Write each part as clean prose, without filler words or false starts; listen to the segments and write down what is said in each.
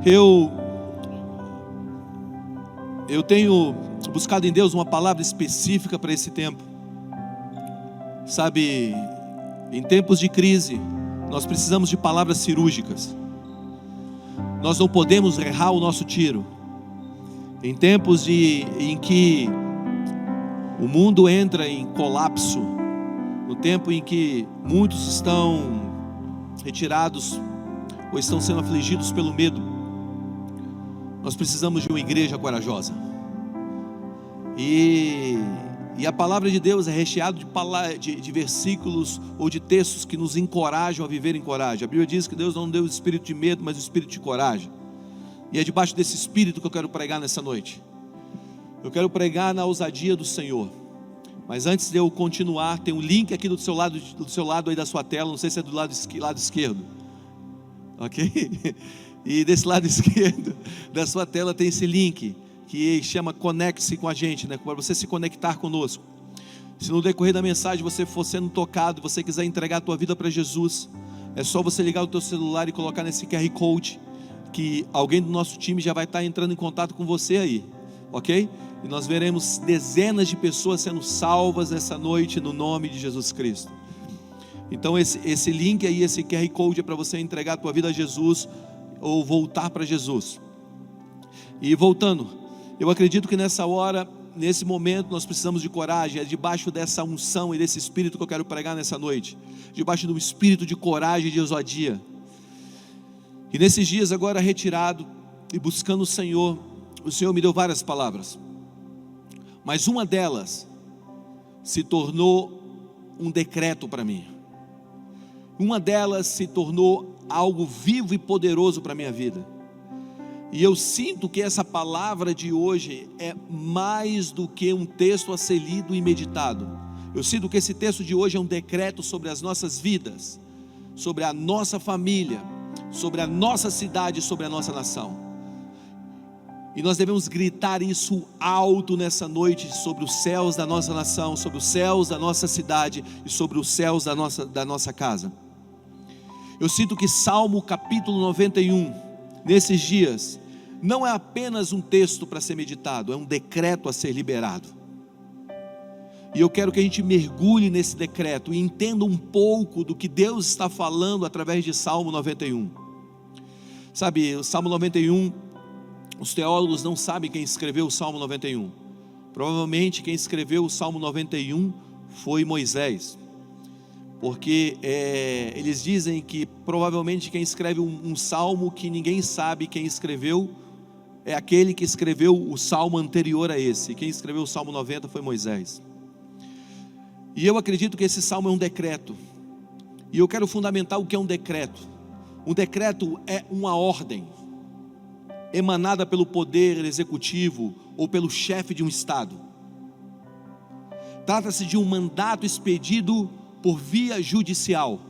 Eu tenho buscado em Deus uma palavra específica para esse tempo. Sabe, em tempos de crise, nós precisamos de palavras cirúrgicas. Nós não podemos errar o nosso tiro. Em tempos em que o mundo entra em colapso, no tempo em que muitos estão retirados ou estão sendo afligidos pelo medo, nós precisamos de uma igreja corajosa. E a palavra de Deus é recheada de versículos ou de textos que nos encorajam a viver em coragem. A Bíblia diz que Deus não deu o espírito de medo, mas o espírito de coragem. E é debaixo desse espírito que eu quero pregar nessa noite. Eu quero pregar na ousadia do Senhor. Mas antes de eu continuar, tem um link aqui do seu lado aí da sua tela. Não sei se é do lado esquerdo, ok? E desse lado esquerdo da sua tela tem esse link que chama Conecte-se com a gente, né? Para você se conectar conosco. Se no decorrer da mensagem você for sendo tocado, você quiser entregar a tua vida para Jesus, é só você ligar o teu celular e colocar nesse QR Code, que alguém do nosso time já vai estar entrando em contato com você aí, ok? E nós veremos dezenas de pessoas sendo salvas nessa noite no nome de Jesus Cristo. Então esse link aí, esse QR Code é para você entregar a tua vida a Jesus ou voltar para Jesus. E voltando, eu acredito que nessa hora, nesse momento, nós precisamos de coragem. É debaixo dessa unção e desse espírito que eu quero pregar nessa noite, debaixo do espírito de coragem e de ousadia. E nesses dias agora retirado e buscando o Senhor me deu várias palavras, mas uma delas se tornou um decreto para mim. Uma delas se tornou algo vivo e poderoso para a minha vida. E eu sinto que essa palavra de hoje é mais do que um texto a ser lido e meditado. Eu sinto que esse texto de hoje é um decreto sobre as nossas vidas, sobre a nossa família, sobre a nossa cidade, sobre a nossa nação. E nós devemos gritar isso alto nessa noite, sobre os céus da nossa nação, sobre os céus da nossa cidade e sobre os céus da nossa casa. Eu sinto que Salmo capítulo 91, nesses dias, não é apenas um texto para ser meditado, é um decreto a ser liberado. E eu quero que a gente mergulhe nesse decreto e entenda um pouco do que Deus está falando através de Salmo 91. Sabe, o Salmo 91, os teólogos não sabem quem escreveu o Salmo 91. Provavelmente quem escreveu o Salmo 91 foi Moisés. Porque eles dizem que provavelmente quem escreve um salmo que ninguém sabe quem escreveu é aquele que escreveu o salmo anterior a esse. Quem escreveu o Salmo 90 foi Moisés. E eu acredito que esse salmo é um decreto. E eu quero fundamentar o que é um decreto. Um decreto é uma ordem emanada pelo poder executivo ou pelo chefe de um estado. Trata-se de um mandato expedido por via judicial.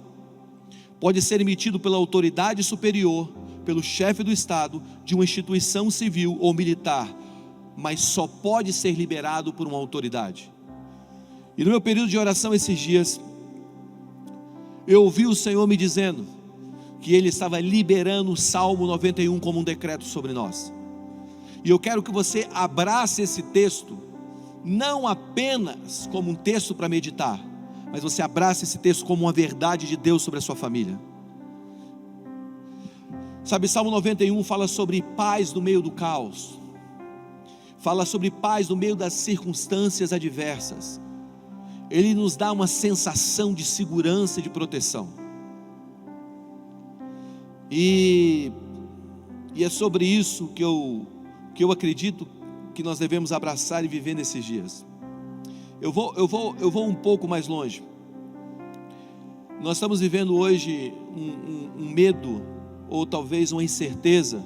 Pode ser emitido pela autoridade superior, pelo chefe do estado, de uma instituição civil ou militar, mas só pode ser liberado por uma autoridade. E no meu período de oração esses dias, eu ouvi o Senhor me dizendo que Ele estava liberando o Salmo 91 como um decreto sobre nós. E eu quero que você abrace esse texto, não apenas como um texto para meditar, mas você abraça esse texto como uma verdade de Deus sobre a sua família. Sabe, Salmo 91 fala sobre paz no meio do caos, fala sobre paz no meio das circunstâncias adversas. Ele nos dá uma sensação de segurança e de proteção. E é sobre isso que eu acredito que nós devemos abraçar e viver nesses dias. Eu vou um pouco mais longe. Nós estamos vivendo hoje um medo, ou talvez uma incerteza,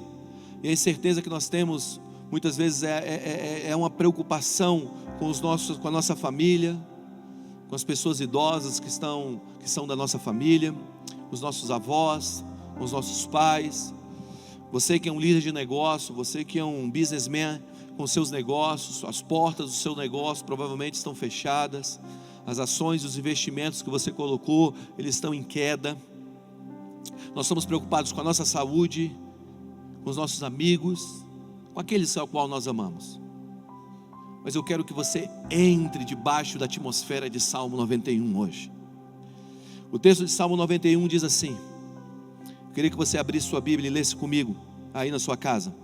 e a incerteza que nós temos muitas vezes é uma preocupação com a nossa família, com as pessoas idosas que são da nossa família, os nossos avós, os nossos pais. Você que é um líder de negócio, você que é um businessman com seus negócios, as portas do seu negócio provavelmente estão fechadas, as ações, os investimentos que você colocou, eles estão em queda. Nós estamos preocupados com a nossa saúde, com os nossos amigos, com aqueles ao qual nós amamos. Mas eu quero que você entre debaixo da atmosfera de Salmo 91 hoje. O texto de Salmo 91 diz assim, eu queria que você abrisse sua Bíblia e lesse comigo, aí na sua casa.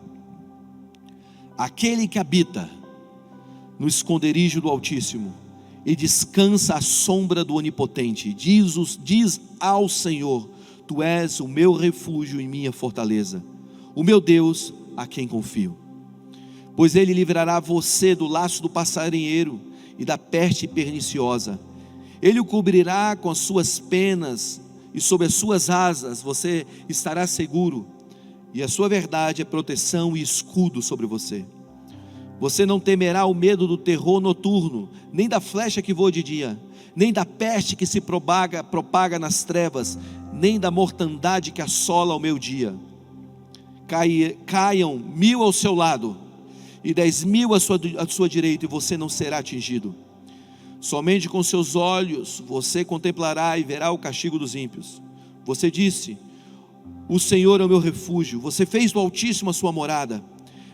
Aquele que habita no esconderijo do Altíssimo e descansa à sombra do Onipotente, diz ao Senhor: Tu és o meu refúgio e minha fortaleza, o meu Deus a quem confio. Pois Ele livrará você do laço do passarinheiro e da peste perniciosa. Ele o cobrirá com as suas penas e sob as suas asas você estará seguro. E a sua verdade é proteção e escudo sobre você. Você não temerá o medo do terror noturno, nem da flecha que voa de dia, nem da peste que se propaga nas trevas, nem da mortandade que assola ao meio-dia. Caiam 1000 ao seu lado e 10.000 à sua direita, e você não será atingido. Somente com seus olhos você contemplará e verá o castigo dos ímpios. Você disse: o Senhor é o meu refúgio. Você fez do Altíssimo a sua morada.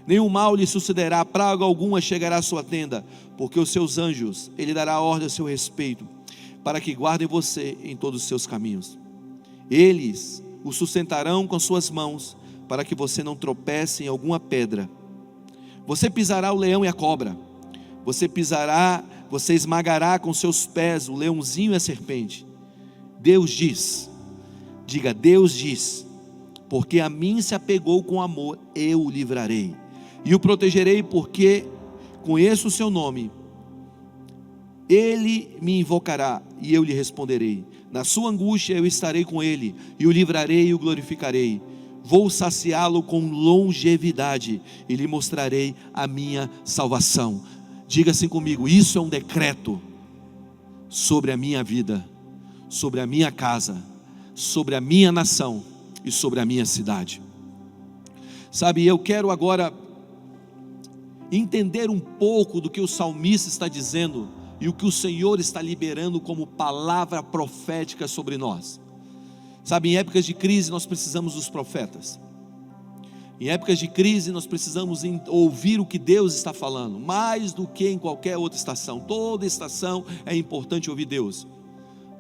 Nenhum mal lhe sucederá, praga alguma chegará à sua tenda, porque os seus anjos Ele dará ordem a seu respeito, para que guardem você em todos os seus caminhos. Eles o sustentarão com suas mãos, para que você não tropece em alguma pedra. Você pisará o leão e a cobra. Você esmagará com seus pés o leãozinho e a serpente. Deus diz, diga: Deus diz, porque a mim se apegou com amor, eu o livrarei e o protegerei, porque conheço o seu nome. Ele me invocará e eu lhe responderei. Na sua angústia eu estarei com ele, e o livrarei e o glorificarei. Vou saciá-lo com longevidade e lhe mostrarei a minha salvação. Diga assim comigo: isso é um decreto sobre a minha vida, sobre a minha casa, sobre a minha nação e sobre a minha cidade. Sabe, eu quero agora entender um pouco do que o salmista está dizendo e o que o Senhor está liberando como palavra profética sobre nós. Sabe, em épocas de crise nós precisamos dos profetas. Em épocas de crise nós precisamos ouvir o que Deus está falando, mais do que em qualquer outra estação. Toda estação é importante ouvir Deus,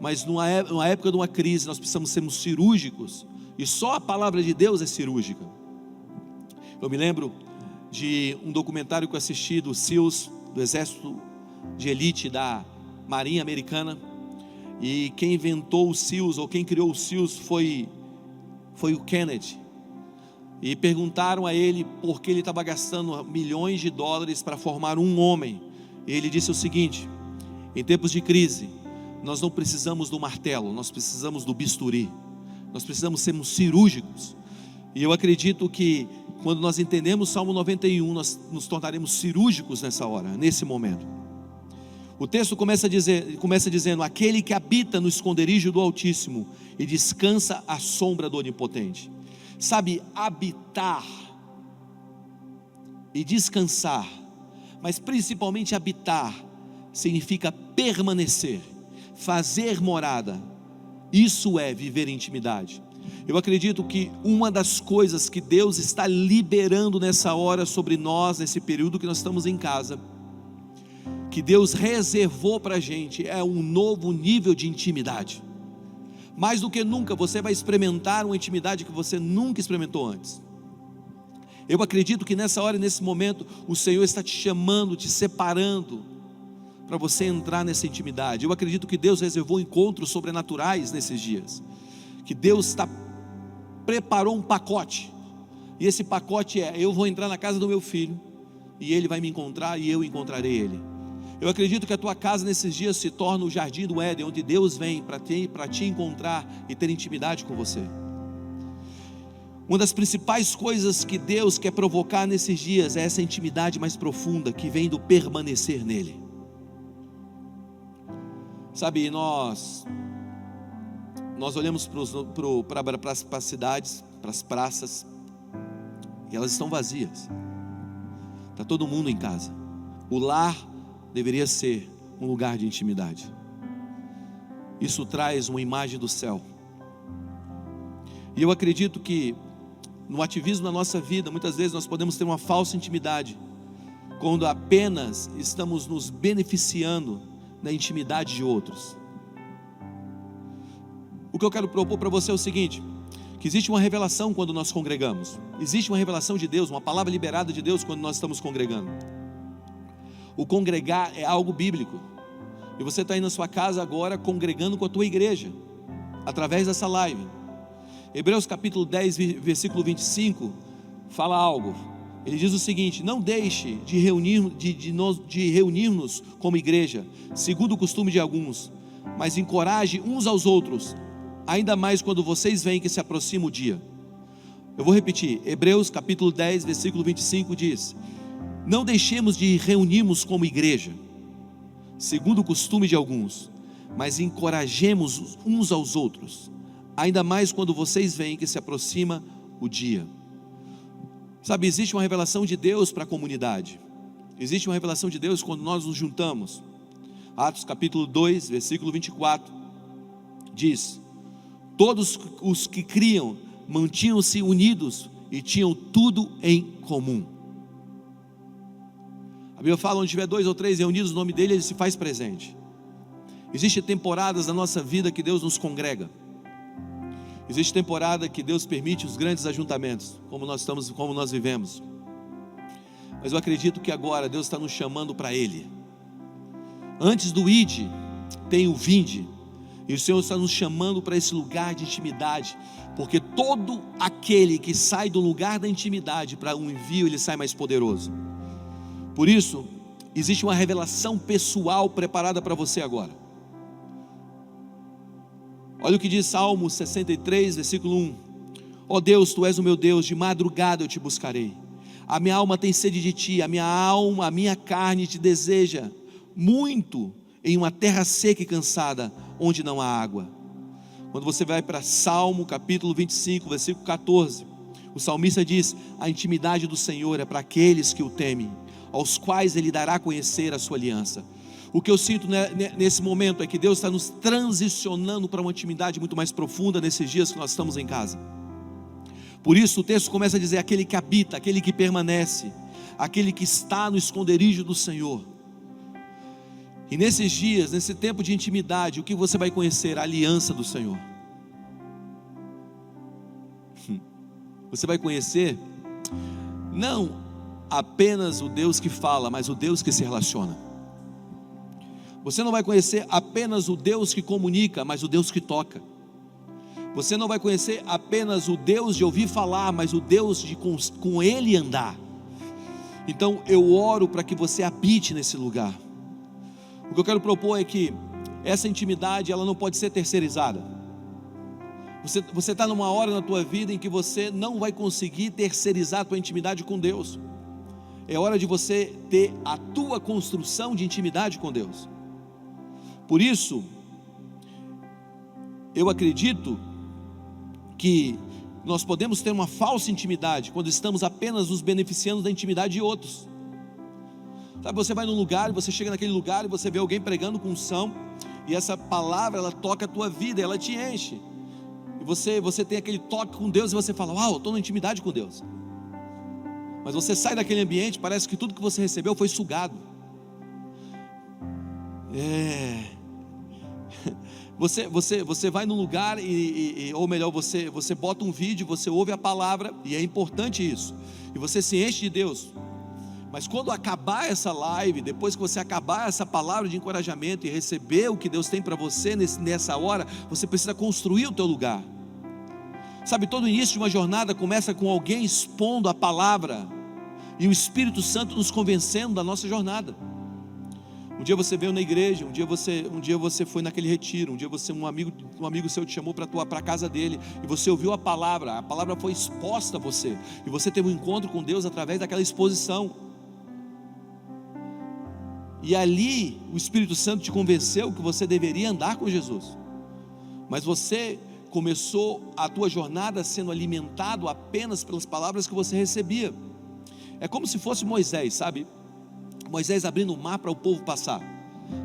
mas numa época de uma crise nós precisamos sermos cirúrgicos, e só a palavra de Deus é cirúrgica. Eu me lembro de um documentário que eu assisti do SEALs, do Exército de Elite da Marinha Americana, e quem inventou o SEALs, ou quem criou o SEALs foi o Kennedy. E perguntaram a ele por que ele estava gastando milhões de dólares para formar um homem. E ele disse o seguinte: em tempos de crise, nós não precisamos do martelo, nós precisamos do bisturi. Nós precisamos sermos cirúrgicos. E eu acredito que quando nós entendemos Salmo 91, nós nos cirúrgicos nessa hora, nesse momento. O texto começa dizendo: aquele que habita no esconderijo do Altíssimo e descansa à sombra do Onipotente. Sabe, habitar e descansar, mas principalmente habitar, significa permanecer, fazer morada. Isso é viver em intimidade. Eu acredito que uma das coisas que Deus está liberando nessa hora sobre nós, nesse período que nós estamos em casa, que Deus reservou para a gente, é um novo nível de intimidade. Mais do que nunca você vai experimentar uma intimidade que você nunca experimentou antes. Eu acredito que nessa hora e nesse momento o Senhor está te chamando, te separando para você entrar nessa intimidade. Eu acredito que Deus reservou encontros sobrenaturais nesses dias, que Deus preparou um pacote, e esse pacote é: eu vou entrar na casa do meu filho, e ele vai me encontrar e eu encontrarei ele. Eu acredito que a tua casa nesses dias se torna o jardim do Éden, onde Deus vem para te encontrar e ter intimidade com você. Uma das principais coisas que Deus quer provocar nesses dias é essa intimidade mais profunda, que vem do permanecer nele. Sabe, nós olhamos para as cidades, para as praças, e elas estão vazias. Está todo mundo em casa. O lar deveria ser um lugar de intimidade. Isso traz uma imagem do céu. E eu acredito que no ativismo da nossa vida, muitas vezes nós podemos ter uma falsa intimidade, quando apenas estamos nos beneficiando da intimidade de outros. O que eu quero propor para você é o seguinte: que existe uma revelação quando nós congregamos, existe uma revelação de Deus, uma palavra liberada de Deus quando nós estamos congregando. O congregar é algo bíblico, e você está aí na sua casa agora congregando com a tua igreja, através dessa live. Hebreus capítulo 10, versículo 25, fala algo. Ele diz o seguinte: não deixe de reunir-nos como igreja, segundo o costume de alguns, mas encoraje uns aos outros, ainda mais quando vocês veem que se aproxima o dia. Eu vou repetir, Hebreus capítulo 10, versículo 25 diz: não deixemos de reunirmos como igreja, segundo o costume de alguns, mas encorajemos uns aos outros, ainda mais quando vocês veem que se aproxima o dia. Sabe, existe uma revelação de Deus para a comunidade, existe uma revelação de Deus quando nós nos juntamos. Atos capítulo 2, versículo 24 diz: todos os que criam mantinham-se unidos e tinham tudo em comum. A Bíblia fala: onde tiver 2 ou 3 reunidos no nome dele, ele se faz presente. Existem temporadas da nossa vida que Deus nos congrega. Existe temporada que Deus permite os grandes ajuntamentos, como nós vivemos. Mas eu acredito que agora Deus está nos chamando para Ele. Antes do ide, tem o vinde. E o Senhor está nos chamando para esse lugar de intimidade, porque todo aquele que sai do lugar da intimidade para um envio, ele sai mais poderoso. Por isso, existe uma revelação pessoal preparada para você agora. Olha o que diz Salmo 63, versículo 1: ó Deus, Tu és o meu Deus, de madrugada eu te buscarei. A minha alma tem sede de Ti, a minha carne te deseja muito, em uma terra seca e cansada, onde não há água. Quando você vai para Salmo capítulo 25, versículo 14, o salmista diz: a intimidade do Senhor é para aqueles que o temem, aos quais Ele dará a conhecer a sua aliança. O que eu sinto nesse momento é que Deus está nos transicionando para uma intimidade muito mais profunda nesses dias que nós estamos em casa. Por isso o texto começa a dizer: aquele que habita, aquele que permanece, aquele que está no esconderijo do Senhor. E nesses dias, nesse tempo de intimidade, o que você vai conhecer? A aliança do Senhor. Você vai conhecer não apenas o Deus que fala, mas o Deus que se relaciona. Você não vai conhecer apenas o Deus que comunica, mas o Deus que toca. Você não vai conhecer apenas o Deus de ouvir falar, mas o Deus de com Ele andar. Então eu oro para que você habite nesse lugar. O que eu quero propor é que essa intimidade, ela não pode ser terceirizada. Você está numa hora na tua vida em que você não vai conseguir terceirizar a tua intimidade com Deus. É hora de você ter a tua construção de intimidade com Deus. Por isso, eu acredito que nós podemos ter uma falsa intimidade quando estamos apenas nos beneficiando da intimidade de outros. Sabe, você vai num lugar, você chega naquele lugar e você vê alguém pregando com unção, e essa palavra, ela toca a tua vida, ela te enche, e você tem aquele toque com Deus, e você fala: uau, eu estou na intimidade com Deus. Mas você sai daquele ambiente, parece que tudo que você recebeu foi sugado. Você vai num lugar ou melhor, você bota um vídeo, você ouve a palavra, e é importante isso, e você se enche de Deus. Mas quando acabar essa live, depois que você acabar essa palavra de encorajamento e receber o que Deus tem para você nessa hora, você precisa construir o teu lugar. Sabe, todo início de uma jornada começa com alguém expondo a palavra e o Espírito Santo nos convencendo da nossa jornada. Um dia você veio na igreja, um dia você foi naquele retiro, um dia um amigo seu te chamou para a casa dele, e você ouviu a palavra foi exposta a você, e você teve um encontro com Deus através daquela exposição. E ali o Espírito Santo te convenceu que você deveria andar com Jesus. Mas você começou a tua jornada sendo alimentado apenas pelas palavras que você recebia. É como se fosse Moisés, sabe? Moisés abrindo o mar para o povo passar.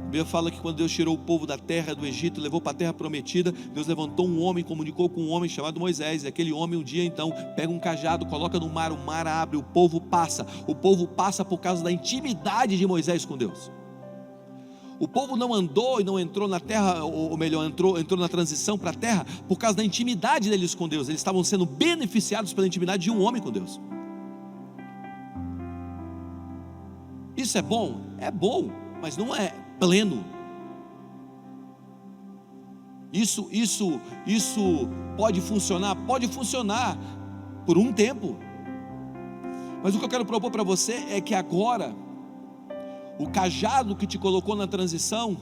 A Bíblia fala que quando Deus tirou o povo da terra do Egito e levou para a terra prometida, Deus levantou um homem, comunicou com um homem chamado Moisés, e aquele homem um dia então pega um cajado, coloca no mar, o mar abre, o povo passa por causa da intimidade de Moisés com Deus. O povo não andou e não entrou na terra, ou melhor, entrou na transição para a terra por causa da intimidade deles com Deus. Eles estavam sendo beneficiados pela intimidade de um homem com Deus. Isso é bom, mas não é pleno. Isso pode funcionar por um tempo. Mas o que eu quero propor para você é que agora o cajado que te colocou na transição,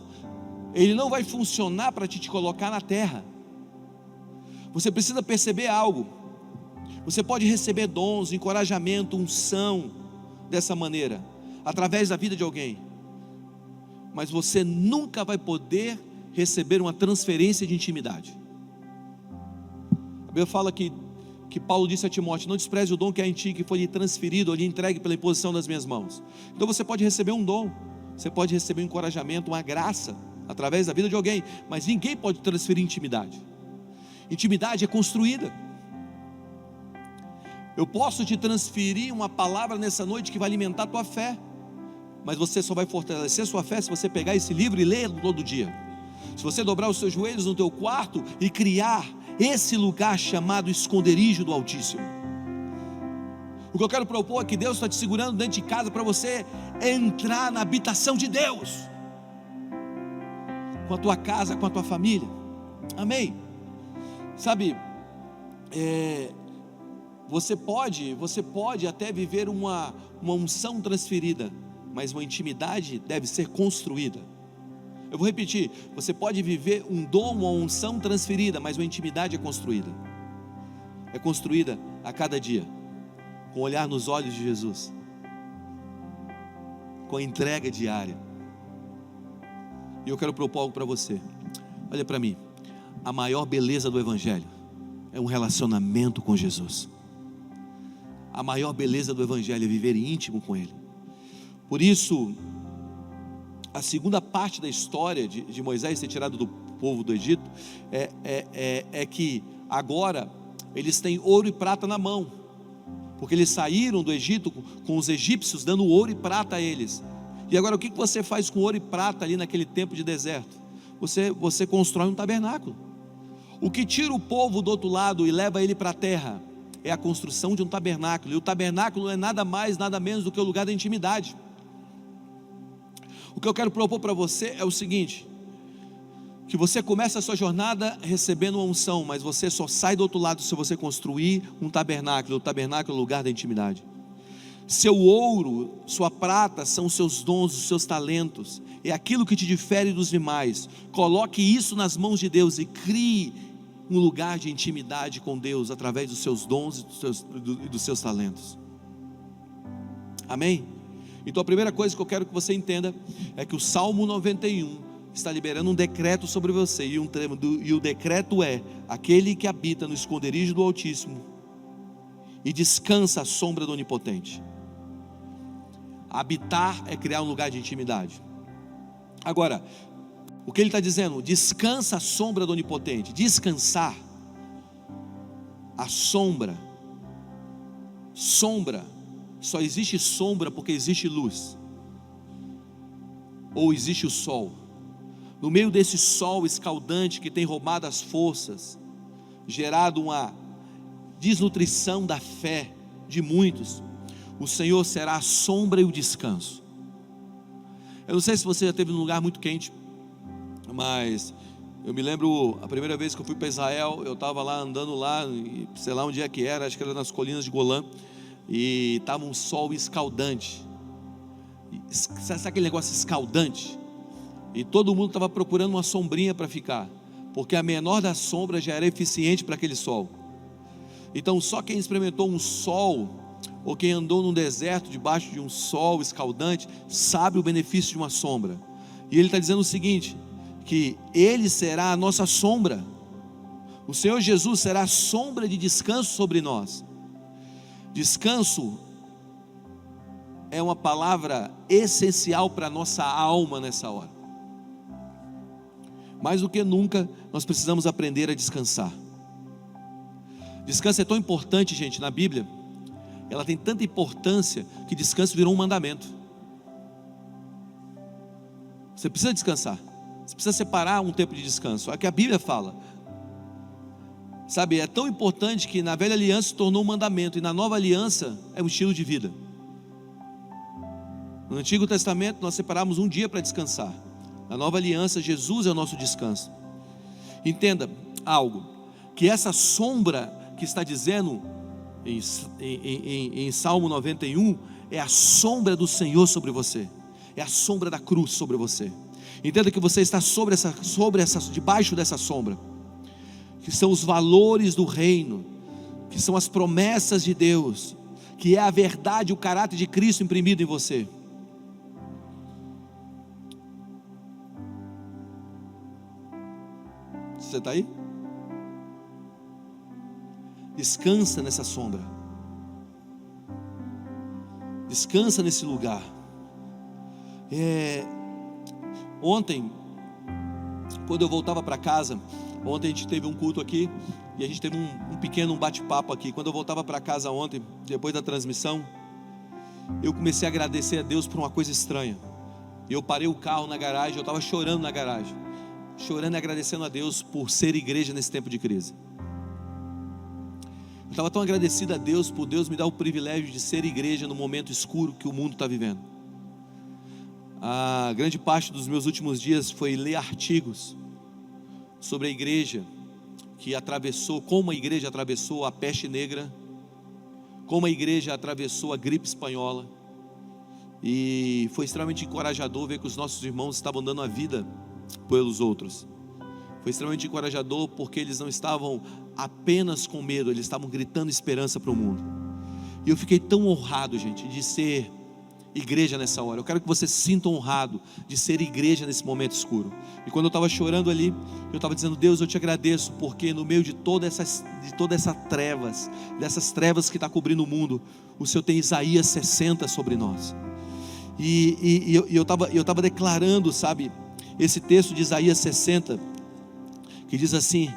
ele não vai funcionar para te colocar na terra. Você precisa perceber algo. Você pode receber dons, encorajamento, unção dessa maneira, através da vida de alguém, mas você nunca vai poder receber uma transferência de intimidade. A Bíblia fala que Paulo disse a Timóteo: não despreze o dom que há em ti, que foi lhe transferido ou lhe entregue pela imposição das minhas mãos. Então você pode receber um dom, você pode receber um encorajamento, uma graça, através da vida de alguém, mas ninguém pode transferir intimidade. Intimidade é construída. Eu posso te transferir uma palavra nessa noite que vai alimentar a tua fé, mas você só vai fortalecer sua fé se você pegar esse livro e ler todo dia. Se você dobrar os seus joelhos no teu quarto e criar esse lugar chamado esconderijo do Altíssimo. O que eu quero propor é que Deus está te segurando dentro de casa para você entrar na habitação de Deus, com a tua casa, com a tua família. Amém? Sabe, você pode até viver uma unção transferida, mas uma intimidade deve ser construída. Eu vou repetir: você pode viver um dom, uma unção transferida, mas uma intimidade é construída. É construída a cada dia, com o olhar nos olhos de Jesus, com a entrega diária. E eu quero propor algo para você. Olha para mim. A maior beleza do Evangelho é um relacionamento com Jesus. A maior beleza do Evangelho é viver íntimo com Ele. Por isso, a segunda parte da história de Moisés ser tirado do povo do Egito é que agora eles têm ouro e prata na mão, porque eles saíram do Egito com os egípcios dando ouro e prata a eles. E agora o que você faz com ouro e prata ali naquele tempo de deserto? Você constrói um tabernáculo. O que tira o povo do outro lado e leva ele para a terra é a construção de um tabernáculo. E o tabernáculo é nada mais, nada menos do que o lugar da intimidade. O que eu quero propor para você é o seguinte: que você começa a sua jornada recebendo uma unção, mas você só sai do outro lado se você construir um tabernáculo. O tabernáculo é o lugar da intimidade. Seu ouro, sua prata são os seus dons, os seus talentos, é aquilo que te difere dos demais. Coloque isso nas mãos de Deus e crie um lugar de intimidade com Deus através dos seus dons e dos seus talentos. Amém? Então a primeira coisa que eu quero que você entenda é que o Salmo 91 está liberando um decreto sobre você, e o decreto é: aquele que habita no esconderijo do Altíssimo e descansa à sombra do Onipotente. Habitar é criar um lugar de intimidade. Agora, o que ele está dizendo? Descansa à sombra do Onipotente. Descansar, a sombra, só existe sombra porque existe luz, ou existe o sol. No meio desse sol escaldante que tem roubado as forças, gerado uma desnutrição da fé de muitos, o Senhor será a sombra e o descanso. Eu não sei se você já esteve num lugar muito quente, mas eu me lembro a primeira vez que eu fui para Israel, eu estava lá andando lá, sei lá onde é que era, acho que era nas colinas de Golã, e estava um sol escaldante. Sabe aquele negócio escaldante? E todo mundo estava procurando uma sombrinha para ficar, porque a menor das sombras já era eficiente para aquele sol. Então só quem experimentou um sol, ou quem andou num deserto debaixo de um sol escaldante, sabe o benefício de uma sombra. E ele está dizendo o seguinte: que Ele será a nossa sombra. O Senhor Jesus será a sombra de descanso sobre nós. Descanso é uma palavra essencial para a nossa alma nessa hora. Mais do que nunca, nós precisamos aprender a descansar. Descanso é tão importante, gente, na Bíblia. Ela tem tanta importância que descanso virou um mandamento. Você precisa descansar. Você precisa separar um tempo de descanso. É o que a Bíblia fala. Sabe, é tão importante que na velha aliança se tornou um mandamento, e na nova aliança é um estilo de vida. No Antigo Testamento nós separamos um dia para descansar. Na nova aliança, Jesus é o nosso descanso. Entenda algo, que essa sombra que está dizendo em Salmo 91, é a sombra do Senhor sobre você, é a sombra da cruz sobre você. Entenda que você está debaixo dessa sombra, que são os valores do reino, que são as promessas de Deus, que é a verdade, o caráter de Cristo imprimido em você. Você está aí? Descansa nessa sombra. Descansa nesse lugar. Ontem, quando eu voltava para casa, ontem a gente teve um culto aqui, e a gente teve um pequeno bate-papo aqui. Quando eu voltava para casa ontem, depois da transmissão, eu comecei a agradecer a Deus por uma coisa estranha. Eu parei o carro na garagem, eu estava chorando na garagem, chorando e agradecendo a Deus por ser igreja nesse tempo de crise. Eu estava tão agradecido a Deus por Deus me dar o privilégio de ser igreja no momento escuro que o mundo está vivendo. A grande parte dos meus últimos dias foi ler artigos sobre a igreja que atravessou, como a igreja atravessou a peste negra, como a igreja atravessou a gripe espanhola, e foi extremamente encorajador ver que os nossos irmãos estavam dando a vida pelos outros. Foi extremamente encorajador porque eles não estavam apenas com medo, eles estavam gritando esperança para o mundo. E eu fiquei tão honrado, gente, de ser igreja nessa hora. Eu quero que você se sinta honrado de ser igreja nesse momento escuro. E quando eu estava chorando ali, eu estava dizendo: Deus, eu te agradeço, porque no meio de todas essas trevas, dessas trevas que está cobrindo o mundo, o Senhor tem Isaías 60 sobre nós. E eu estava declarando, sabe, esse texto de Isaías 60, que diz assim: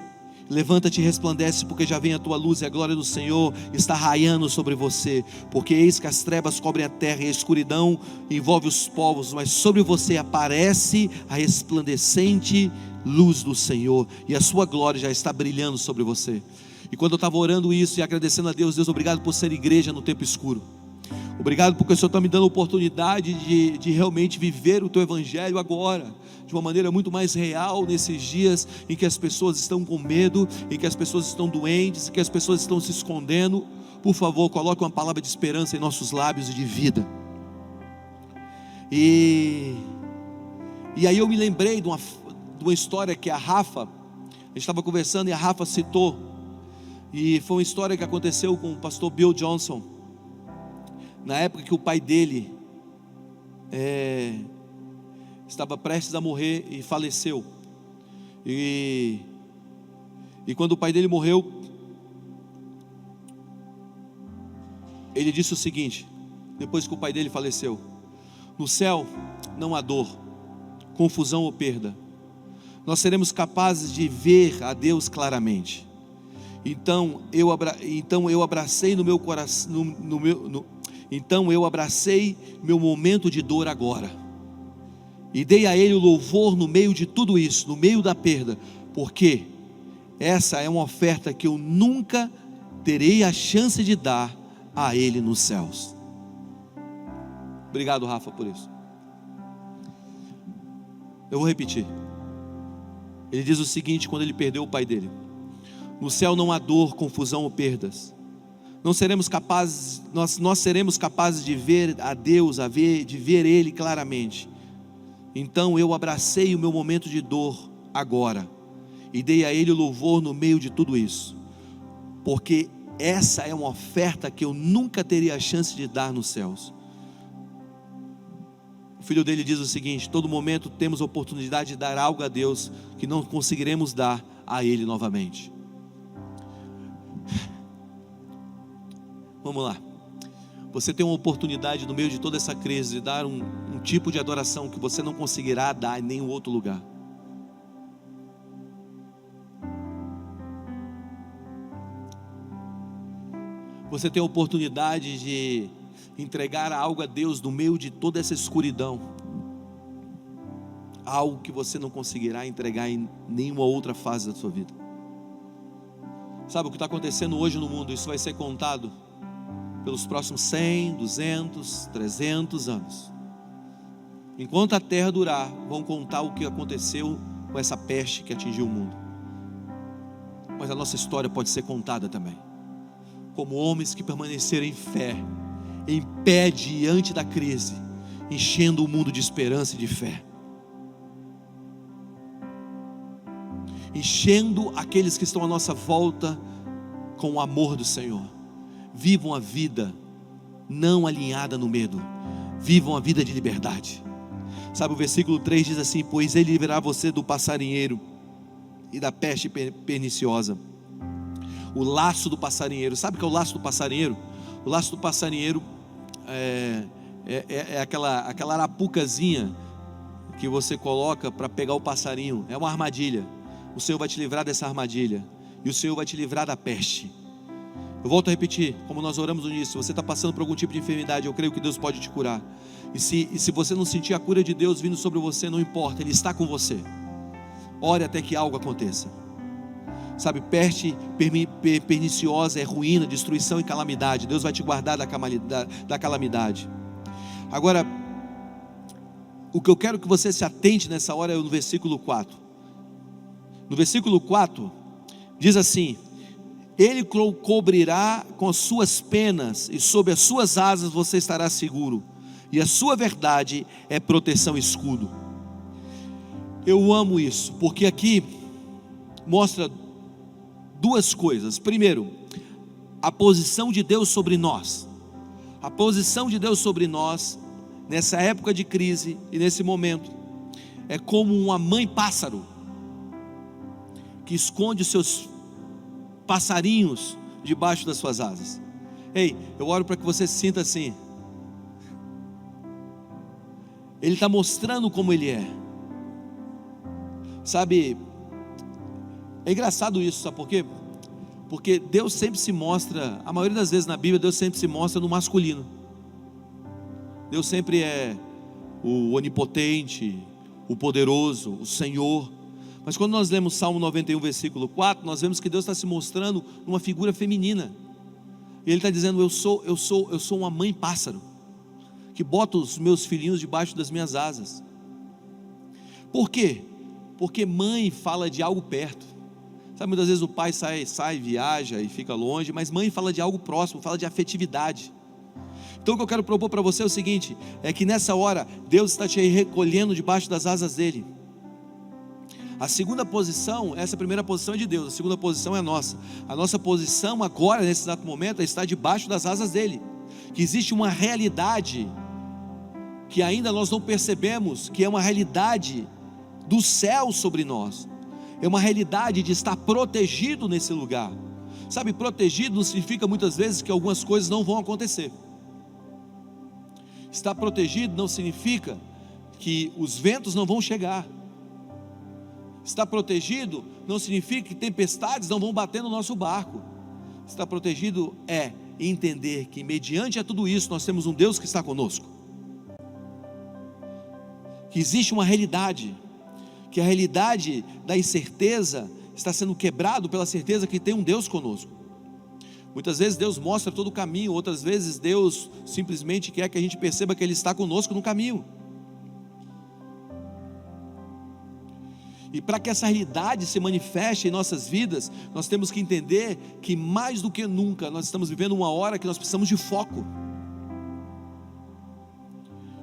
levanta-te e resplandece, porque já vem a tua luz, e a glória do Senhor está raiando sobre você. Porque eis que as trevas cobrem a terra, e a escuridão envolve os povos, mas sobre você aparece a resplandecente luz do Senhor, e a sua glória já está brilhando sobre você. E quando eu estava orando isso e agradecendo a Deus: Deus, obrigado por ser igreja no tempo escuro. Obrigado porque o Senhor está me dando a oportunidade de realmente viver o Teu Evangelho agora, de uma maneira muito mais real, nesses dias em que as pessoas estão com medo, em que as pessoas estão doentes, em que as pessoas estão se escondendo. Por favor, coloque uma palavra de esperança em nossos lábios e de vida. E aí eu me lembrei de uma história que a Rafa, a gente estava conversando e a Rafa citou, e foi uma história que aconteceu com o pastor Bill Johnson, na época que o pai dele estava prestes a morrer e faleceu. E quando o pai dele morreu, ele disse o seguinte, depois que o pai dele faleceu: no céu não há dor, confusão ou perda. Nós seremos capazes de ver a Deus claramente. Então eu abracei no meu coração, então eu abracei meu momento de dor agora, e dei a Ele o louvor no meio de tudo isso, no meio da perda, porque essa é uma oferta que eu nunca terei a chance de dar a Ele nos céus. Obrigado, Rafa, por isso. Eu vou repetir. Ele diz o seguinte, quando ele perdeu o pai dele: no céu não há dor, confusão ou perdas. Nós seremos capazes de ver a Deus, de ver Ele claramente. Então eu abracei o meu momento de dor agora, e dei a Ele o louvor no meio de tudo isso, porque essa é uma oferta que eu nunca teria a chance de dar nos céus. O filho dele diz o seguinte: todo momento temos a oportunidade de dar algo a Deus que não conseguiremos dar a Ele novamente. Vamos lá. Você tem uma oportunidade no meio de toda essa crise de dar um tipo de adoração que você não conseguirá dar em nenhum outro lugar. Você tem a oportunidade de entregar algo a Deus no meio de toda essa escuridão, algo que você não conseguirá entregar em nenhuma outra fase da sua vida. Sabe o que está acontecendo hoje no mundo? Isso vai ser contado pelos próximos 100, 200, 300 anos. Enquanto a terra durar, vão contar o que aconteceu com essa peste que atingiu o mundo. Mas a nossa história pode ser contada também, como homens que permaneceram em fé, em pé diante da crise, enchendo o mundo de esperança e de fé, enchendo aqueles que estão à nossa volta com o amor do Senhor. Vivam a vida não alinhada no medo, vivam a vida de liberdade. Sabe, o versículo 3 diz assim: pois Ele livrará você do passarinheiro e da peste perniciosa. O laço do passarinheiro. Sabe o que é o laço do passarinheiro? O laço do passarinheiro é aquela arapucazinha que você coloca para pegar o passarinho. É uma armadilha. O Senhor vai te livrar dessa armadilha, e o Senhor vai te livrar da peste. Eu volto a repetir, como nós oramos no início: se você está passando por algum tipo de enfermidade, eu creio que Deus pode te curar. E se você não sentir a cura de Deus vindo sobre você, não importa, Ele está com você. Ore até que algo aconteça. Sabe, peste perniciosa é ruína, destruição e calamidade. Deus vai te guardar da calamidade. Agora, o que eu quero que você se atente nessa hora é no versículo 4. No versículo 4 diz assim: Ele cobrirá com as suas penas, e sob as suas asas você estará seguro, e a sua verdade é proteção e escudo. Eu amo isso, porque aqui mostra duas coisas. Primeiro, a posição de Deus sobre nós. A posição de Deus sobre nós nessa época de crise e nesse momento é como uma mãe pássaro que esconde os seus passarinhos debaixo das suas asas. Ei, eu oro para que você se sinta assim. Ele está mostrando como Ele é. Sabe, é engraçado isso, sabe por quê? Porque Deus sempre se mostra, a maioria das vezes na Bíblia, Deus sempre se mostra no masculino. Deus sempre é o onipotente, o poderoso, o Senhor. Mas quando nós lemos Salmo 91, versículo 4, nós vemos que Deus está se mostrando numa figura feminina. E Ele está dizendo: eu sou uma mãe pássaro, que bota os meus filhinhos debaixo das minhas asas. Por quê? Porque mãe fala de algo perto. Sabe, muitas vezes o pai sai, viaja e fica longe, mas mãe fala de algo próximo, fala de afetividade. Então o que eu quero propor para você é o seguinte: é que nessa hora Deus está te recolhendo debaixo das asas dEle. A segunda posição, essa primeira posição é de Deus, a segunda posição é nossa. A nossa posição agora, nesse exato momento, é estar debaixo das asas dEle. Que existe uma realidade que ainda nós não percebemos, que é uma realidade do céu sobre nós. É uma realidade de estar protegido nesse lugar. Sabe, protegido não significa muitas vezes que algumas coisas não vão acontecer. Estar protegido não significa que os ventos não vão chegar. Estar protegido não significa que tempestades não vão bater no nosso barco. Estar protegido é entender que mediante a tudo isso nós temos um Deus que está conosco. Que existe uma realidade, que a realidade da incerteza está sendo quebrado pela certeza que tem um Deus conosco. Muitas vezes Deus mostra todo o caminho, outras vezes Deus simplesmente quer que a gente perceba que Ele está conosco no caminho. E para que essa realidade se manifeste em nossas vidas, nós temos que entender que mais do que nunca nós estamos vivendo uma hora que nós precisamos de foco.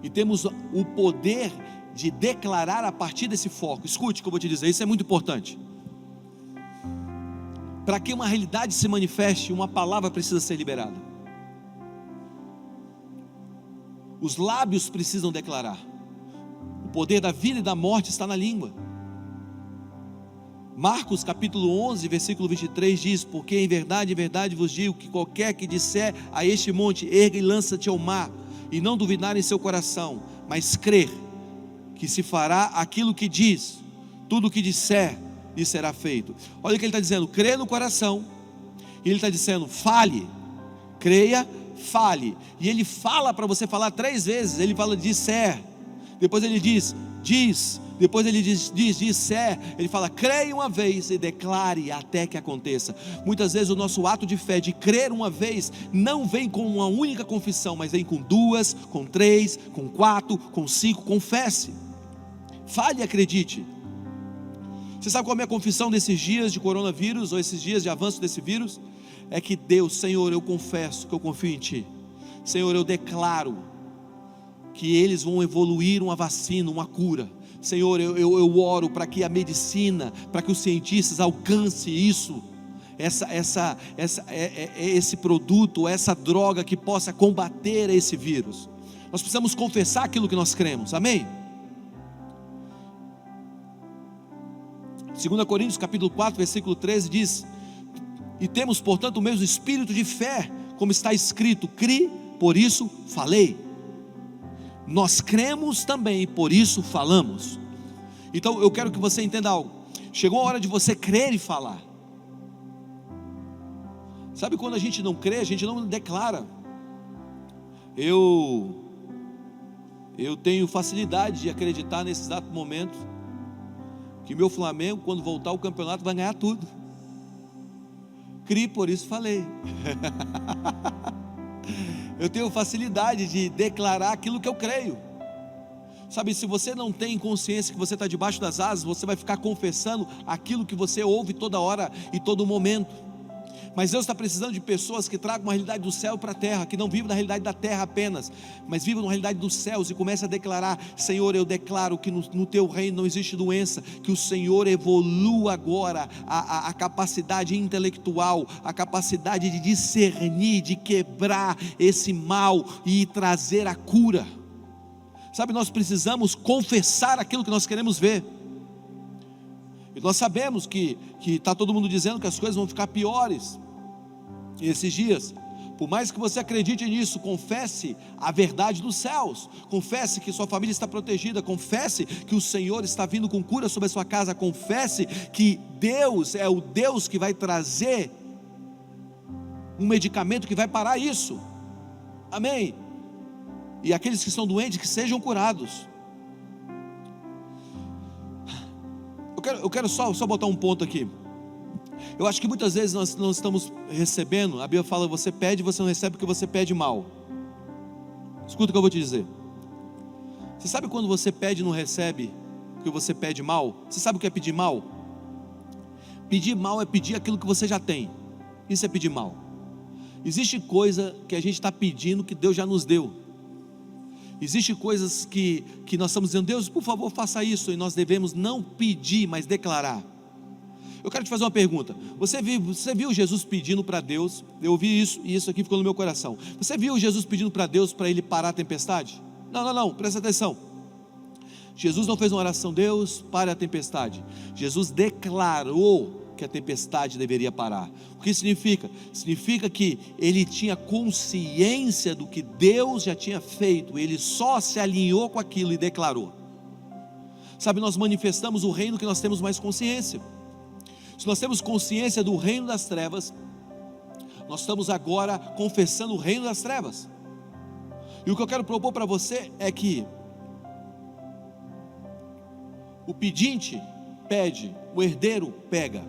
E temos o poder de declarar a partir desse foco. Escute o que eu vou te dizer, isso é muito importante. Para que uma realidade se manifeste, uma palavra precisa ser liberada. Os lábios precisam declarar. O poder da vida e da morte está na língua. Marcos capítulo 11, versículo 23 diz: porque em verdade vos digo que qualquer que disser a este monte, erga e lança-te ao mar, e não duvidar em seu coração, mas crer que se fará aquilo que diz, tudo o que disser lhe será feito. Olha o que ele está dizendo: crê no coração. E ele está dizendo: fale, creia, fale. E ele fala para você falar 3 vezes. Ele fala disser, depois ele diz depois ele diz disser. Ele fala creia uma vez e declare até que aconteça. Muitas vezes o nosso ato de fé de crer uma vez não vem com uma única confissão, mas vem com 2, com 3, com 4, com 5. Confesse, fale e acredite. Você sabe qual é a minha confissão nesses dias de coronavírus, ou esses dias de avanço desse vírus? É que Deus, Senhor, eu confesso que eu confio em Ti. Senhor, eu declaro que eles vão evoluir uma vacina, uma cura. Senhor, eu oro para que a medicina, para que os cientistas alcancem isso, esse produto, essa droga que possa combater esse vírus. Nós precisamos confessar aquilo que nós cremos, amém? 2 Coríntios capítulo 4, versículo 13 diz: e temos portanto o mesmo espírito de fé, como está escrito, cri, por isso falei. Nós cremos também, e por isso falamos. Então eu quero que você entenda algo. Chegou a hora de você crer e falar. Sabe quando a gente não crê, a gente não declara. Eu tenho facilidade de acreditar nesse exato momento que meu Flamengo, quando voltar ao campeonato, vai ganhar tudo. Cri, por isso falei. Eu tenho facilidade de declarar aquilo que eu creio. Sabe, se você não tem consciência que você está debaixo das asas, você vai ficar confessando aquilo que você ouve toda hora e todo momento. Mas Deus está precisando de pessoas que tragam uma realidade do céu para a terra, que não vivem na realidade da terra apenas, mas vivam na realidade dos céus e comecem a declarar: Senhor, eu declaro que no Teu reino não existe doença, que o Senhor evolua agora a capacidade intelectual, a capacidade de discernir, de quebrar esse mal e trazer a cura. Sabe, nós precisamos confessar aquilo que nós queremos ver. E nós sabemos que está todo mundo dizendo que as coisas vão ficar piores esses dias. Por mais que você acredite nisso, confesse a verdade dos céus, confesse que sua família está protegida, confesse que o Senhor está vindo com cura sobre a sua casa, confesse que Deus é o Deus que vai trazer um medicamento que vai parar isso, amém? E aqueles que estão doentes, que sejam curados. Eu quero só botar um ponto aqui. Eu acho que muitas vezes nós não estamos recebendo. A Bíblia fala: você pede, você não recebe porque você pede mal. Escuta o que eu vou te dizer. Você sabe quando você pede e não recebe porque você pede mal? Você sabe o que é pedir mal? Pedir mal é pedir aquilo que você já tem. Isso é pedir mal. Existe coisa que a gente está pedindo que Deus já nos deu. Existem coisas que nós estamos dizendo: Deus, por favor, faça isso. E nós devemos não pedir, mas declarar. Eu quero te fazer uma pergunta. Você viu Jesus pedindo para Deus? Eu ouvi isso e isso aqui ficou no meu coração. Você viu Jesus pedindo para Deus para Ele parar a tempestade? Não, presta atenção. Jesus não fez uma oração: Deus, pare a tempestade. Jesus declarou que a tempestade deveria parar. O que significa? Significa que ele tinha consciência do que Deus já tinha feito. Ele só se alinhou com aquilo e declarou. Sabe, nós manifestamos o reino que nós temos mais consciência. Se nós temos consciência do reino das trevas, nós estamos agora confessando o reino das trevas. E o que eu quero propor para você é que o pedinte pede, o herdeiro pega.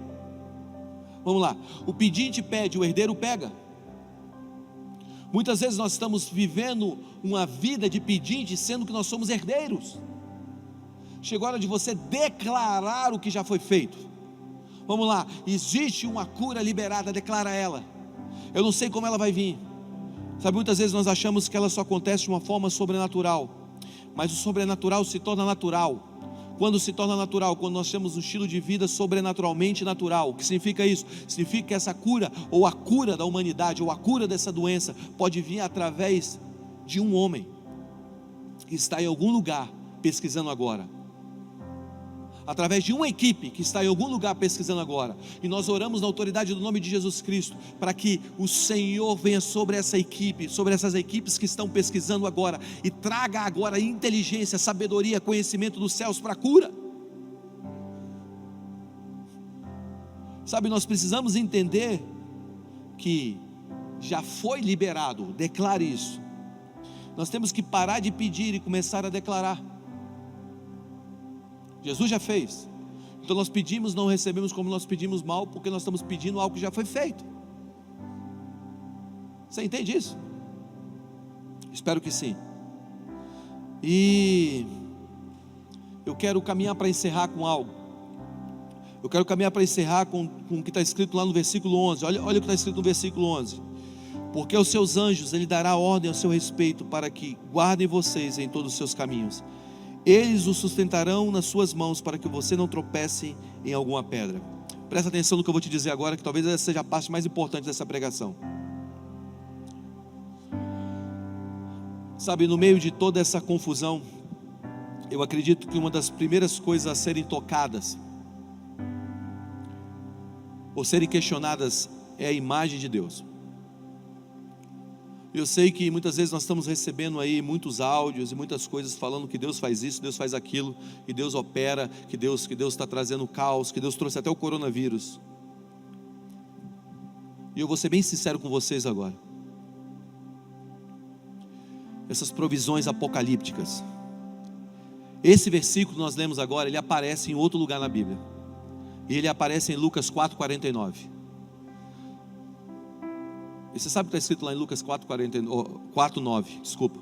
Vamos lá, o pedinte pede, o herdeiro pega. Muitas vezes nós estamos vivendo uma vida de pedinte, sendo que nós somos herdeiros. Chegou a hora de você declarar o que já foi feito. Vamos lá, existe uma cura liberada, declara ela. Eu não sei como ela vai vir. Sabe, muitas vezes nós achamos que ela só acontece de uma forma sobrenatural, mas o sobrenatural se torna natural. Quando se torna natural? Quando nós temos um estilo de vida sobrenaturalmente natural. O que significa isso? Significa que essa cura, ou a cura da humanidade, ou a cura dessa doença, pode vir através de um homem que está em algum lugar pesquisando agora, através de uma equipe que está em algum lugar pesquisando agora. E nós oramos na autoridade do nome de Jesus Cristo, para que o Senhor venha sobre essa equipe, sobre essas equipes que estão pesquisando agora, e traga agora inteligência, sabedoria, conhecimento dos céus para a cura. Sabe, nós precisamos entender que já foi liberado. Declare isso. Nós temos que parar de pedir e começar a declarar. Jesus já fez. Então nós pedimos, não recebemos como nós pedimos mal, porque nós estamos pedindo algo que já foi feito. Você entende isso? Espero que sim. E eu quero caminhar para encerrar com algo. Eu quero caminhar para encerrar com o que está escrito lá no versículo 11. Olha o que está escrito no versículo 11. Porque aos seus anjos Ele dará ordem ao seu respeito, para que guardem vocês em todos os seus caminhos. Eles o sustentarão nas suas mãos, para que você não tropece em alguma pedra. Presta atenção no que eu vou te dizer agora, que talvez essa seja a parte mais importante dessa pregação. Sabe, no meio de toda essa confusão, eu acredito que uma das primeiras coisas a serem tocadas ou serem questionadas é a imagem de Deus. Eu sei que muitas vezes nós estamos recebendo aí muitos áudios e muitas coisas falando que Deus faz isso, Deus faz aquilo, que Deus opera, que Deus está trazendo caos, que Deus trouxe até o coronavírus. E eu vou ser bem sincero com vocês agora. Essas provisões apocalípticas, esse versículo que nós lemos agora, ele aparece em outro lugar na Bíblia. E ele aparece em Lucas 4,49. E você sabe o que está escrito lá em Lucas 4,9, desculpa.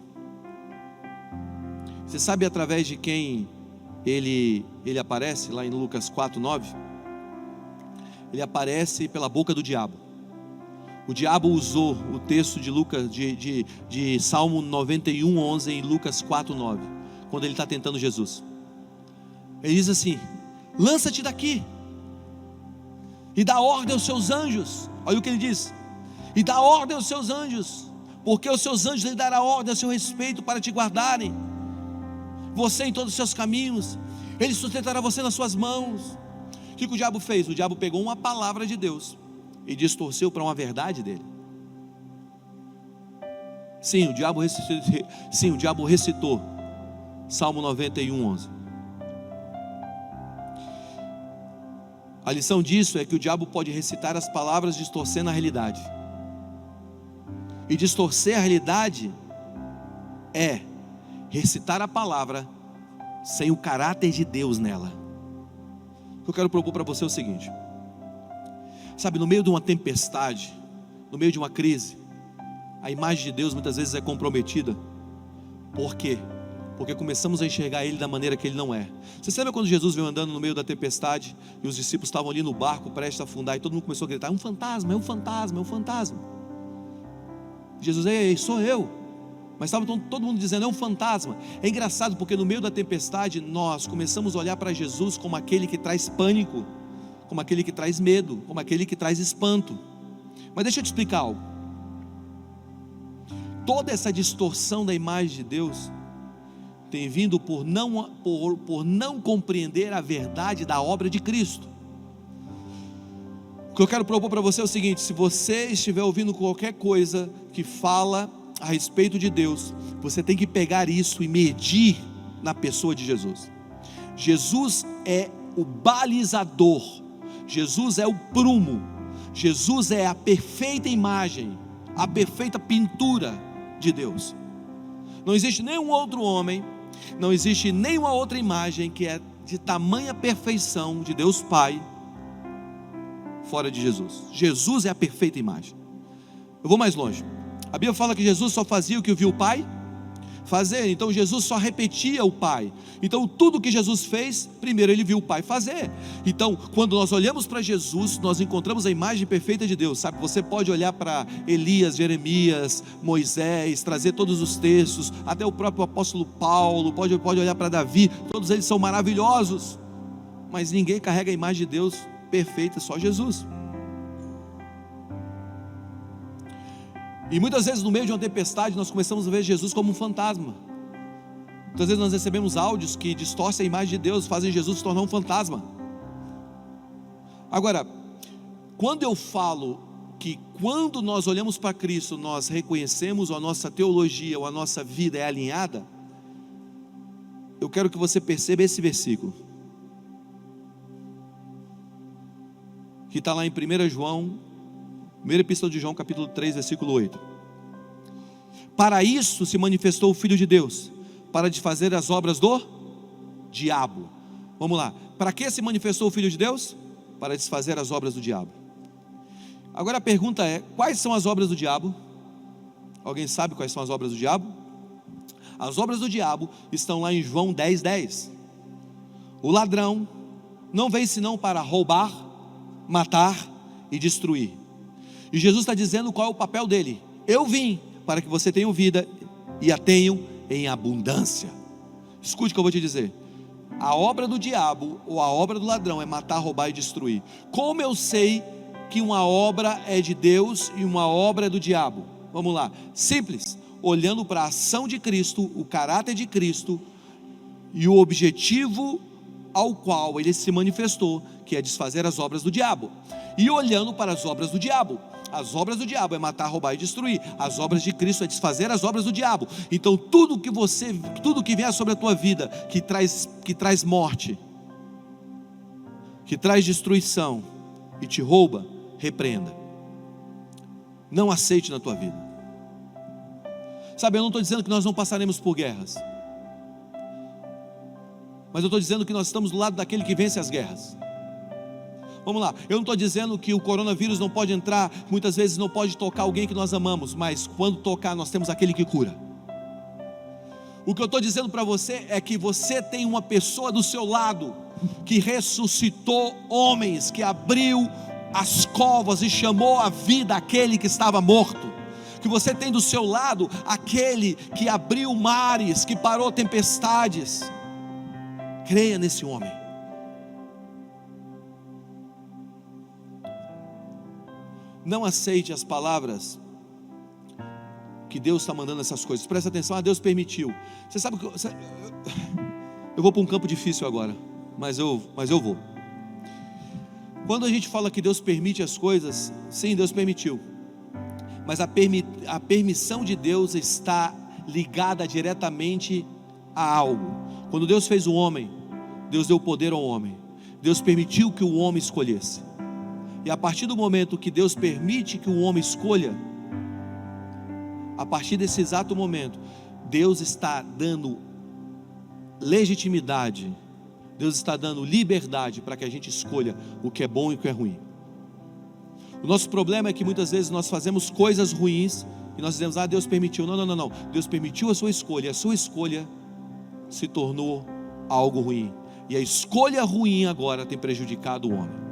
Você sabe através de quem ele aparece lá em Lucas 4,9? Ele aparece pela boca do diabo. O diabo usou o texto de Lucas, de Salmo 91:11 em Lucas 4,9, quando ele está tentando Jesus. Ele diz assim: lança-te daqui e dá ordem aos seus anjos. Olha o que ele diz: e dá ordem aos seus anjos, porque os seus anjos lhe dará ordem a seu respeito, para te guardarem você em todos os seus caminhos. Ele sustentará você nas suas mãos. O que o diabo fez? O diabo pegou uma palavra de Deus e distorceu para uma verdade dele. Sim, o diabo recitou Salmo 91:11. A lição disso é que o diabo pode recitar as palavras distorcendo a realidade. E distorcer a realidade é recitar a palavra sem o caráter de Deus nela. O que eu quero propor para você é o seguinte: sabe, no meio de uma tempestade, no meio de uma crise, a imagem de Deus muitas vezes é comprometida. Por quê? Porque começamos a enxergar Ele da maneira que Ele não é. Você sabe quando Jesus veio andando no meio da tempestade e os discípulos estavam ali no barco prestes a afundar, e todo mundo começou a gritar: é um fantasma, é um fantasma, é um fantasma. Jesus: ei, sou eu. Mas estava todo mundo dizendo: é um fantasma. É engraçado porque no meio da tempestade nós começamos a olhar para Jesus como aquele que traz pânico, como aquele que traz medo, como aquele que traz espanto. Mas deixa eu te explicar algo. Toda essa distorção da imagem de Deus tem vindo por não compreender a verdade da obra de Cristo. O que eu quero propor para você é o seguinte: se você estiver ouvindo qualquer coisa que fala a respeito de Deus, você tem que pegar isso e medir na pessoa de Jesus. Jesus é o balizador, Jesus é o prumo, Jesus é a perfeita imagem, a perfeita pintura de Deus. Não existe nenhum outro homem, não existe nenhuma outra imagem que é de tamanha perfeição de Deus Pai fora de Jesus. Jesus é a perfeita imagem. Eu vou mais longe. A Bíblia fala que Jesus só fazia o que viu o Pai fazer. Então Jesus só repetia o Pai. Então tudo que Jesus fez, primeiro ele viu o Pai fazer. Então quando nós olhamos para Jesus, nós encontramos a imagem perfeita de Deus. Sabe, você pode olhar para Elias, Jeremias, Moisés, trazer todos os textos, até o próprio apóstolo Paulo, pode olhar para Davi, todos eles são maravilhosos, mas ninguém carrega a imagem de Deus perfeita, só Jesus. E muitas vezes no meio de uma tempestade nós começamos a ver Jesus como um fantasma. Muitas vezes nós recebemos áudios que distorcem a imagem de Deus, fazem Jesus se tornar um fantasma. Agora, quando eu falo que quando nós olhamos para Cristo, nós reconhecemos a nossa teologia ou a nossa vida é alinhada, eu quero que você perceba esse versículo, que está lá em 1 João Primeira epístola de João, capítulo 3, versículo 8. Para isso se manifestou o Filho de Deus, para desfazer as obras do diabo. Vamos lá. Para que se manifestou o Filho de Deus? Para desfazer as obras do diabo. Agora a pergunta é: quais são as obras do diabo? Alguém sabe quais são as obras do diabo? As obras do diabo estão lá em João 10, 10. O ladrão não veio senão para roubar, matar e destruir. E Jesus está dizendo qual é o papel dele. Eu vim para que você tenha vida e a tenham em abundância. Escute o que eu vou te dizer. A obra do diabo ou a obra do ladrão é matar, roubar e destruir. Como eu sei que uma obra é de Deus e uma obra é do diabo? Vamos lá, simples. Olhando para a ação de Cristo, o caráter de Cristo e o objetivo ao qual ele se manifestou, que é desfazer as obras do diabo. E olhando para as obras do diabo, as obras do diabo é matar, roubar e destruir. As obras de Cristo é desfazer as obras do diabo. Então tudo que vier sobre a tua vida, que traz morte, que traz destruição e te rouba, repreenda. Não aceite na tua vida. Sabe, eu não estou dizendo que nós não passaremos por guerras, mas eu estou dizendo que nós estamos do lado daquele que vence as guerras. Vamos lá, eu não estou dizendo que o coronavírus não pode entrar, muitas vezes não pode tocar alguém que nós amamos, mas quando tocar nós temos aquele que cura. O que eu estou dizendo para você é que você tem uma pessoa do seu lado, que ressuscitou homens, que abriu as covas e chamou à vida aquele que estava morto. Que você tem do seu lado aquele que abriu mares, que parou tempestades. Creia nesse homem. Não aceite as palavras que Deus está mandando essas coisas. Presta atenção, Deus permitiu. Você sabe que eu vou para um campo difícil agora, mas eu vou. Quando a gente fala que Deus permite as coisas, sim, Deus permitiu. Mas a permissão de Deus está ligada diretamente a algo. Quando Deus fez o homem, Deus deu poder ao homem. Deus permitiu que o homem escolhesse. E a partir do momento que Deus permite que o homem escolha, a partir desse exato momento, Deus está dando legitimidade, Deus está dando liberdade para que a gente escolha o que é bom e o que é ruim. O nosso problema é que muitas vezes nós fazemos coisas ruins e nós dizemos: Deus permitiu. Não, Deus permitiu a sua escolha, e a sua escolha se tornou algo ruim, e a escolha ruim agora tem prejudicado o homem.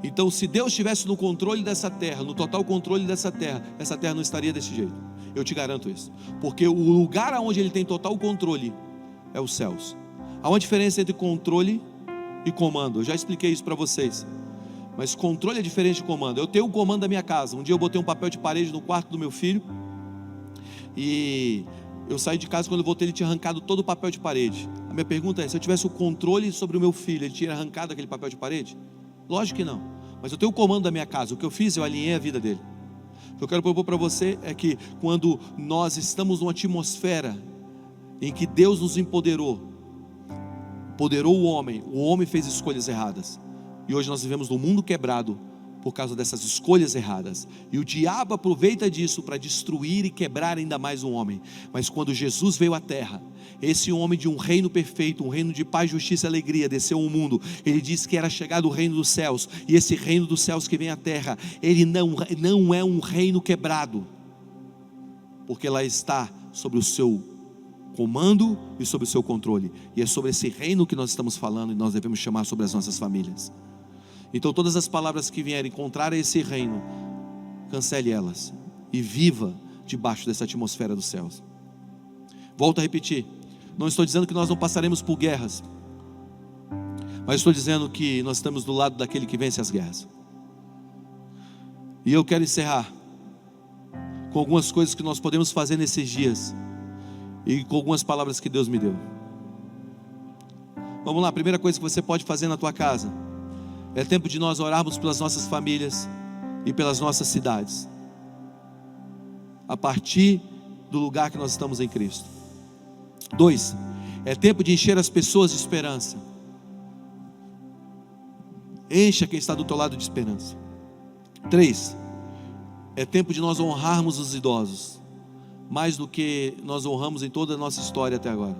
Então, se Deus estivesse no controle dessa terra, no total controle dessa terra, essa terra não estaria desse jeito. Eu te garanto isso. Porque o lugar onde Ele tem total controle é os céus. Há uma diferença entre controle e comando. Eu já expliquei isso para vocês. Mas controle é diferente de comando. Eu tenho um comando da minha casa. Um dia eu botei um papel de parede no quarto do meu filho, e eu saí de casa, quando eu voltei ele tinha arrancado todo o papel de parede. A minha pergunta é: se eu tivesse o controle sobre o meu filho, ele tinha arrancado aquele papel de parede? Lógico que não. Mas eu tenho o comando da minha casa. O que eu fiz, eu alinhei a vida dele. O que eu quero propor para você é que quando nós estamos numa atmosfera em que Deus nos empoderou o homem fez escolhas erradas. E hoje nós vivemos num mundo quebrado por causa dessas escolhas erradas. E o diabo aproveita disso para destruir e quebrar ainda mais o homem. Mas quando Jesus veio à terra, esse homem de um reino perfeito, um reino de paz, justiça e alegria, desceu ao mundo. Ele disse que era chegado o reino dos céus. E esse reino dos céus que vem à terra, ele não é um reino quebrado, porque lá está sobre o seu comando e sobre o seu controle. E é sobre esse reino que nós estamos falando, e nós devemos chamar sobre as nossas famílias. Então todas as palavras que vierem contrárias a esse reino, cancele elas e viva debaixo dessa atmosfera dos céus. Volto a repetir, não estou dizendo que nós não passaremos por guerras, mas estou dizendo que nós estamos do lado daquele que vence as guerras. E eu quero encerrar com algumas coisas que nós podemos fazer nesses dias, e com algumas palavras que Deus me deu. Vamos lá, a primeira coisa que você pode fazer na tua casa, é tempo de nós orarmos pelas nossas famílias e pelas nossas cidades, a partir do lugar que nós estamos em Cristo. 2, é tempo de encher as pessoas de esperança. Encha quem está do teu lado de esperança. 3, É tempo de nós honrarmos os idosos, mais do que nós honramos em toda a nossa história até agora.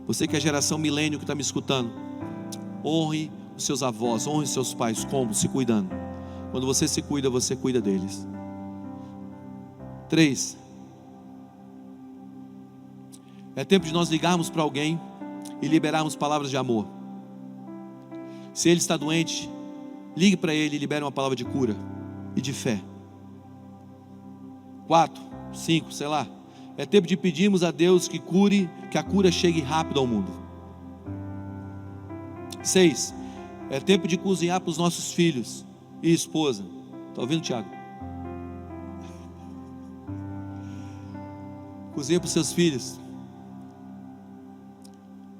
Você que é geração milênio que está me escutando, honre os seus avós, honre os seus pais. Como? Se cuidando. Quando você se cuida, você cuida deles. 3. É tempo de nós ligarmos para alguém e liberarmos palavras de amor. Se ele está doente, ligue para ele e libere uma palavra de cura e de fé. 4, 5, sei lá. É tempo de pedirmos a Deus que cure, que a cura chegue rápido ao mundo. 6. É tempo de cozinhar para os nossos filhos e esposa. Está ouvindo, Tiago? Cozinha para os seus filhos.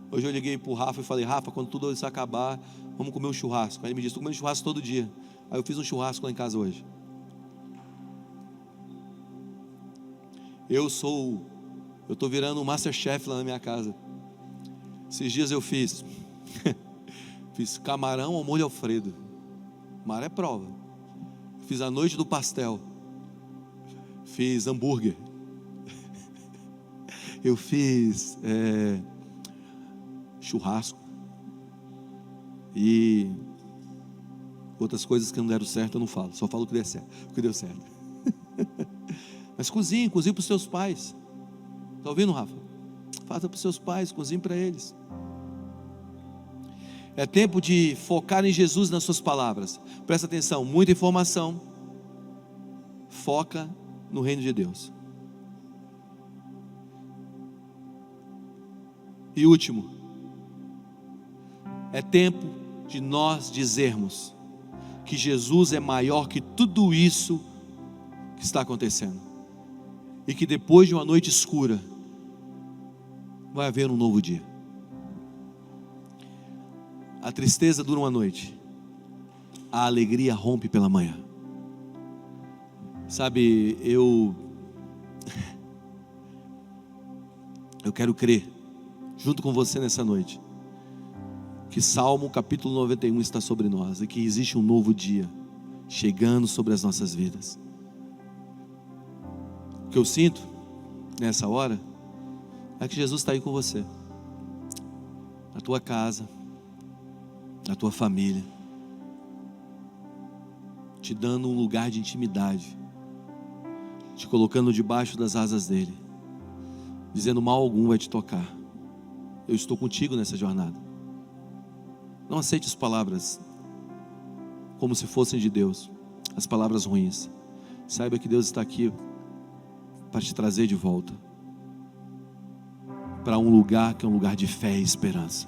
Hoje eu liguei para o Rafa e falei: Rafa, quando tudo isso acabar, vamos comer um churrasco. Aí ele me disse: estou comendo churrasco todo dia. Aí eu fiz um churrasco lá em casa hoje. Eu estou virando um Masterchef lá na minha casa. Esses dias eu fiz camarão ao molho Alfredo. Mar é prova. Fiz a noite do pastel. Fiz hambúrguer. Eu fiz churrasco. E outras coisas que não deram certo eu não falo. Só falo o que deu certo. O que deu certo. Mas cozinhe para os seus pais. Está ouvindo, Rafa? Faça para os seus pais, cozinhe para eles. É tempo de focar em Jesus nas suas palavras. Presta atenção, muita informação. Foca no reino de Deus. E último, é tempo de nós dizermos que Jesus é maior que tudo isso que está acontecendo. E que depois de uma noite escura, vai haver um novo dia. A tristeza dura uma noite, a alegria rompe pela manhã. Sabe, eu quero crer, junto com você nessa noite, que Salmo capítulo 91 está sobre nós, e que existe um novo dia chegando sobre as nossas vidas. O que eu sinto nessa hora é que Jesus está aí com você, na tua casa, na tua família, te dando um lugar de intimidade, te colocando debaixo das asas dele, dizendo: mal algum vai te tocar. Eu estou contigo nessa jornada. Não aceite as palavras como se fossem de Deus, as palavras ruins. Saiba que Deus está aqui para te trazer de volta para um lugar que é um lugar de fé e esperança.